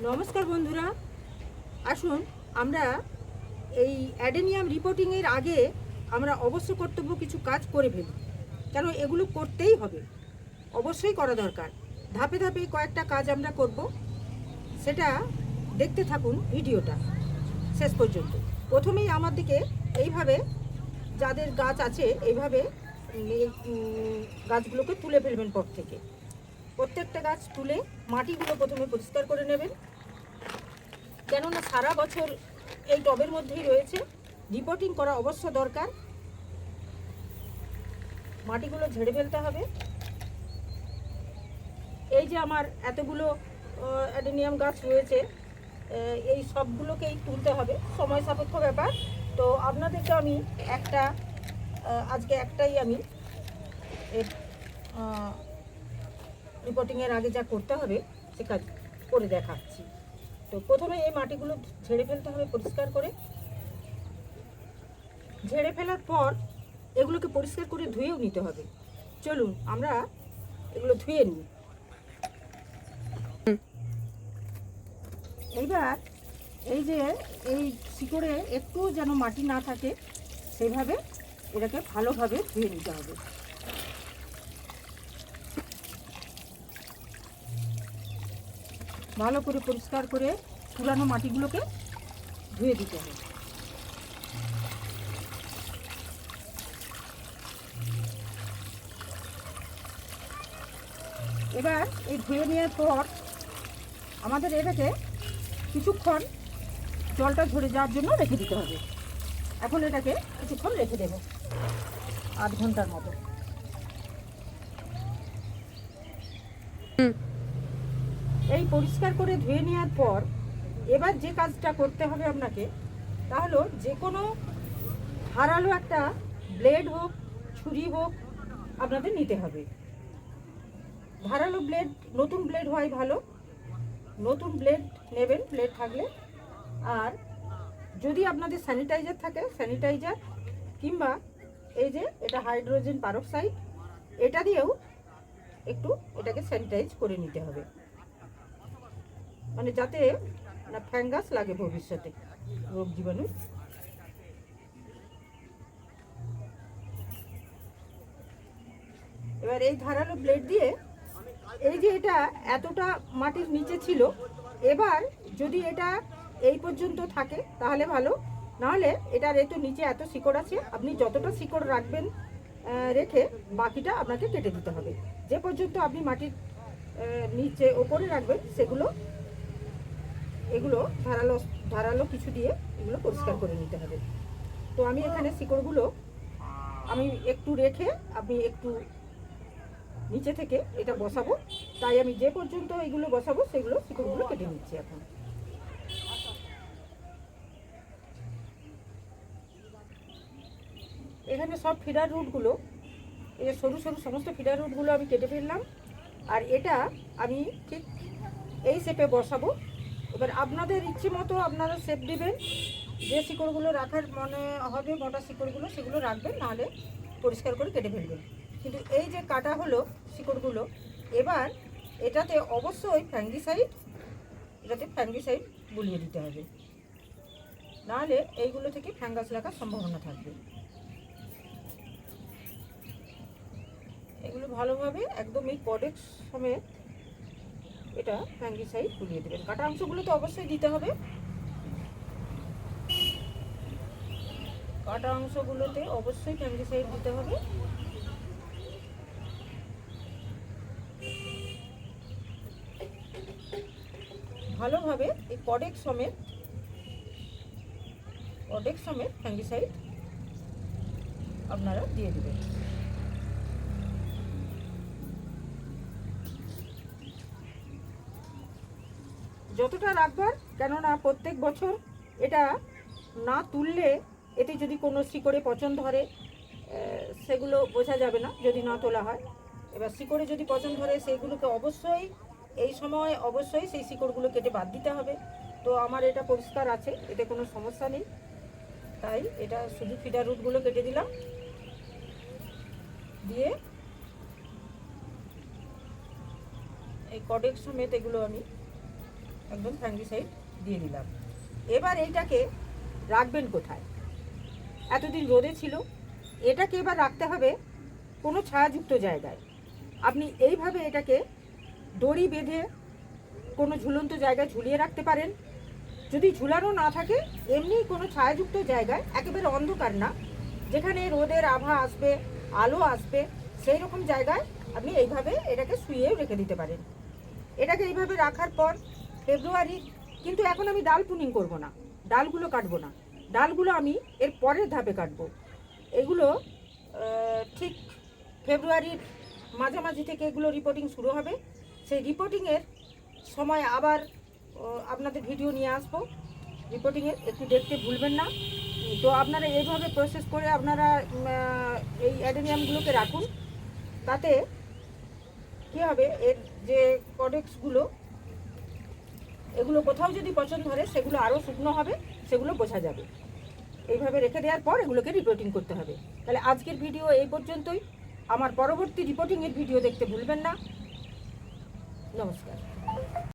নমস্কার বন্ধুরা, আসুন আমরা এই অ্যাডেনিয়াম রিপোর্টিংয়ের আগে আমরা অবশ্য কর্তব্য কিছু কাজ করে ফেলি। কেন এগুলো করতেই হবে, অবশ্যই করা দরকার। ধাপে ধাপে কয়েকটা কাজ আমরা করব, সেটা দেখতে থাকুন ভিডিওটা শেষ পর্যন্ত। প্রথমেই আমার দিকে এইভাবে যাদের গাছ আছে এইভাবে গাছগুলোকে তুলে ফেলবেন পর থেকে। প্রত্যেকটা গাছ তুলে মাটিগুলো প্রথমে পরিষ্কার করে নেবেন, কেননা সারা বছর এই টবের মধ্যেই রয়েছে, রিপোর্টিং করা অবশ্য দরকার। মাটিগুলো ঝেড়ে ফেলতে হবে। এই যে আমার এতগুলো অ্যাডেনিয়াম গাছ রয়েছে, এই সবগুলোকেই তুলতে হবে, সময় সাপেক্ষ ব্যাপার। তো আপনাদেরকে আমি আজকে একটাই আমি এর রিপোর্টিংয়ের আগে যা করতে হবে সে কাজ করে দেখাচ্ছি। তো প্রথমে এই মাটিগুলো ঝেড়ে ফেলতে হবে পরিষ্কার করে। ঝেড়ে ফেলার পর এগুলোকে পরিষ্কার করে ধুয়েও নিতে হবে। চলুন আমরা এগুলো ধুয়ে নিই। এইবার এই যে এই শিকড়ে একটু যেন মাটি না থাকে সেইভাবে এটাকে ভালোভাবে ধুয়ে নিতে হবে। ভালো করে পরিষ্কার করে পুরানো মাটিগুলোকে ধুয়ে দিতে হবে। এবার এই ধুয়ে নেওয়ার পর আমাদের এটাকে কিছুক্ষণ জলটা ঝরে যাওয়ার জন্য রেখে দিতে হবে। এখন এটাকে কিছুক্ষণ রেখে দেব, আধ ঘন্টার মতো। এই পরিষ্কার করে ধুয়ে নেওয়ার পর এবার যে কাজটা করতে হবে আপনাকে, তা হলো যে কোনো ধারালো একটা ব্লেড হোক, ছুরি হোক, আপনাদের নিতে হবে। ধারালো ব্লেড, নতুন ব্লেড হয় ভালো, নতুন ব্লেড নেবেন, ব্লেড থাকলে। আর যদি আপনাদের স্যানিটাইজার থাকে, স্যানিটাইজার, কিংবা এই যে এটা হাইড্রোজেন পারক্সাইড, এটা দিয়েও একটু এটাকে স্যানিটাইজ করে নিতে হবে, মানে যাতে না ফ্যাঙ্গাস লাগে ভবিষ্যতে, রোগ জীবাণু। এবার এই ধারালো ব্লেড দিয়ে এই যে এটা এতটা মাটির নিচে ছিল, এবার যদি এটা এই পর্যন্ত থাকে তাহলে ভালো, নাহলে এটার একটু নিচে এত শিকড় আছে, আপনি যতটা শিকড় রাখবেন রেখে বাকিটা আপনাকে কেটে দিতে হবে। যে পর্যন্ত আপনি মাটির নিচে ওপরে রাখবেন এগুলো ধারালো ধারালো কিছু দিয়ে এগুলো পরিষ্কার করে নিতে হবে। তো আমি এখানে শিকড়গুলো আমি একটু রেখে আমি একটু নিচে থেকে এটা বসাবো, তাই আমি যে পর্যন্ত এগুলো বসাবো সেগুলো শিকড়গুলো কেটে নিচ্ছি এখন। এখানে সব ফিডার রুটগুলো, এই যে সরু সরু সমস্ত ফিডার রুটগুলো আমি কেটে ফেললাম, আর এটা আমি ঠিক এই শেপে বসাবো। এবার আপনাদের ইচ্ছে মতো আপনারা শেপ দেবেন, যে শিকড়গুলো রাখার মনে হবে মোটা শিকড়গুলো সেগুলো রাখবেন, নাহলে পরিষ্কার করে কেটে ফেলবেন। কিন্তু এই যে কাটা হলো শিকড়গুলো, এবার এটাতে অবশ্যই ফ্যাঙ্গিসাইড বুলিয়ে দিতে হবে, নাহলে এইগুলো থেকে ফ্যাঙ্গাস লাগার সম্ভাবনা থাকবে। এগুলো ভালোভাবে একদম এই কডেক্স সমেত এটা ফ্যাঙ্গিসাইড বুলিয়ে দেবেন। কাটা অংশগুলো তো অবশ্যই দিতে হবে, কাটা অংশগুলোতে অবশ্যই ফ্যাঙ্গিসাইড দিতে হবে। ভালোভাবে এই কডেক্স সমেত ফ্যাঙ্গিসাইড আপনারা দিয়ে দেবেন। যতটা রাখবার, কেননা প্রত্যেক বছর এটা না তুললে এতে যদি কোনো শিকড়ে পচন ধরে সেগুলো বোঝা যাবে না যদি না তোলা হয়। এবার শিকড়ে যদি পচন ধরে সেইগুলোকে অবশ্যই এই সময় অবশ্যই সেই শিকড়গুলো কেটে বাদ দিতে হবে। তো আমার এটা পরিষ্কার আছে, এতে কোনো সমস্যা নেই, তাই এটা শুধু ফিডার রুটগুলো কেটে দিলাম, দিয়ে এই কডেক্স সমেত এগুলো আমি একদম ফাঙ্গিসাইড দিয়ে দিলাম। এবার এইটাকে রাখবেন কোথায়? এতদিন রোদে ছিল, এটাকে এবার রাখতে হবে কোনো ছায়াযুক্ত জায়গায়। আপনি এইভাবে এটাকে দড়ি বেঁধে কোনো ঝুলন্ত জায়গায় ঝুলিয়ে রাখতে পারেন। যদি ঝুলানো না থাকে, এমনি কোনো ছায়াযুক্ত জায়গায়, একেবারে অন্ধকার না, যেখানে রোদের আভা আসবে, আলো আসবে, সেই রকম জায়গায় আপনি এইভাবে এটাকে শুয়েও রেখে দিতে পারেন। এটাকে এইভাবে রাখার পর ফেব্রুয়ারি, কিন্তু এখন আমি ডাল প্রুনিং করব না, ডালগুলো কাটবো না, ডালগুলো আমি এর পরের ধাপে কাটবো। এগুলো ঠিক ফেব্রুয়ারির মাঝামাঝি থেকে এগুলো রিপোর্টিং শুরু হবে। সেই রিপোর্টিংয়ের সময় আবার আপনাদের ভিডিও নিয়ে আসবো। রিপোর্টিংয়ের একটু দেখতে ভুলবেন না। তো আপনারা এইভাবে প্রসেস করে আপনারা এই অ্যাডেনিয়ামগুলোকে রাখুন। তাতে কী হবে, এর যে প্রোডাক্টসগুলো, এগুলো কোথাও যদি পছন্দ ধরে সেগুলো আরও শুকনো হবে, সেগুলো বোঝা যাবে। এইভাবে রেখে দেওয়ার পর এগুলোকে রিপোর্টিং করতে হবে। তাহলে আজকের ভিডিও এই পর্যন্তই। আমার পরবর্তী রিপোর্টিংয়ের ভিডিও দেখতে ভুলবেন না। নমস্কার।